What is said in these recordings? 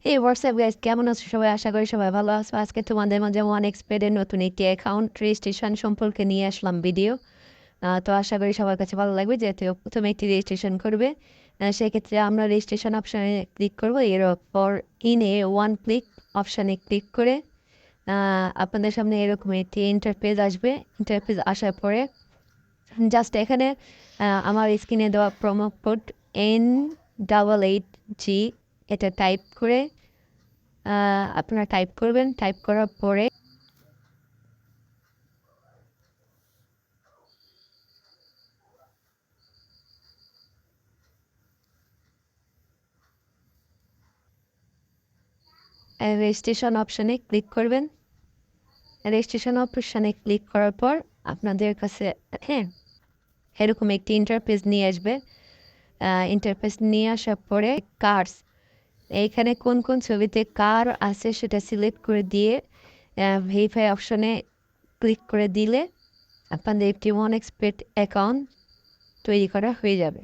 এই WhatsApp guys, কেমন আছো সবাই? আশা করি সবাই ভালো আছো। আজকে তোমাদের মাঝে ওয়ান এক্সপেডের নতুন একটি অ্যাকাউন্ট রেজিস্ট্রেশন সম্পর্কে নিয়ে আসলাম ভিডিও। তো আশা করি সবার কাছে ভালো লাগবে। যেহেতু প্রথমে একটি রেজিস্ট্রেশন করবে, সেক্ষেত্রে আমরা রেজিস্ট্রেশন অপশানে ক্লিক করবো। এরপর ইনে ওয়ান ক্লিক অপশানে ক্লিক করে আপনাদের সামনে এরকম একটি ইন্টারপেজ আসবে। ইন্টারপেজ আসার পরে জাস্ট এখানে আমার স্ক্রিনে দেওয়া প্রোমো কোড N88G এটা টাইপ করে আপনারা টাইপ করবেন। টাইপ করার পরে রেজিস্ট্রেশন অপশানে ক্লিক করবেন। রেজিস্ট্রেশন অপশানে ক্লিক করার পর আপনাদের কাছে হ্যাঁ এরকম একটি ইন্টারফেস নিয়ে আসবে। ইন্টারফেস নিয়ে আসার পরে কার্স, এইখানে কোন কোন ছবিতে কার আছে সেটা সিলেক্ট করে দিয়ে ভেরিফাই অপশানে ক্লিক করে দিলে আপনাদের একটি ওয়ান এক্সপেট অ্যাকাউন্ট তৈরি করা হয়ে যাবে।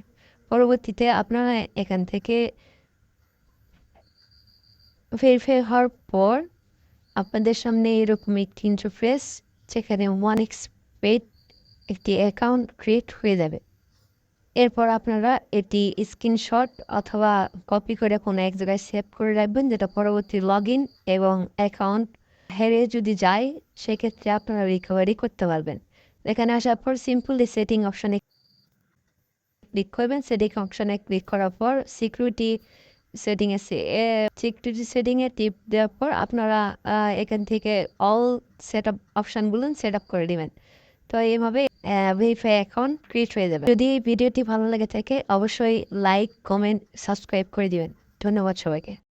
পরবর্তীতে আপনারা এখান থেকে ভেরিফাই হওয়ার পর আপনাদের সামনে এরকম একটি ইন্টারফেস, যেখানে ওয়ান এক্সপেট একটি অ্যাকাউন্ট ক্রিয়েট হয়ে যাবে। এরপর আপনারা এটি স্ক্রিনশট অথবা কপি করে কোনো এক জায়গায় সেভ করে রাখবেন, যেটা পরবর্তী লগ ইন এবং অ্যাকাউন্ট হেরে যদি যায় সেক্ষেত্রে আপনারা রিকভারি করতে পারবেন। এখানে আসার পর সিম্পলি সেটিং অপশানে ক্লিক করবেন। সেটিং অপশানে ক্লিক করার পর সিকিউরিটি সেটিংয়ে টিপ দেওয়ার পর আপনারা এখান থেকে অল সেট আপ অপশানগুলো সেট আপ করে দেবেন। তো এইভাবে ভেরিফাই অ্যাকাউন্ট ক্রিয়েট হয়ে যাবে। যদি এই ভিডিওটি ভালো লেগে থাকে অবশ্যই লাইক, কমেন্ট, সাবস্ক্রাইব করে দিবেন। ধন্যবাদ সবাইকে।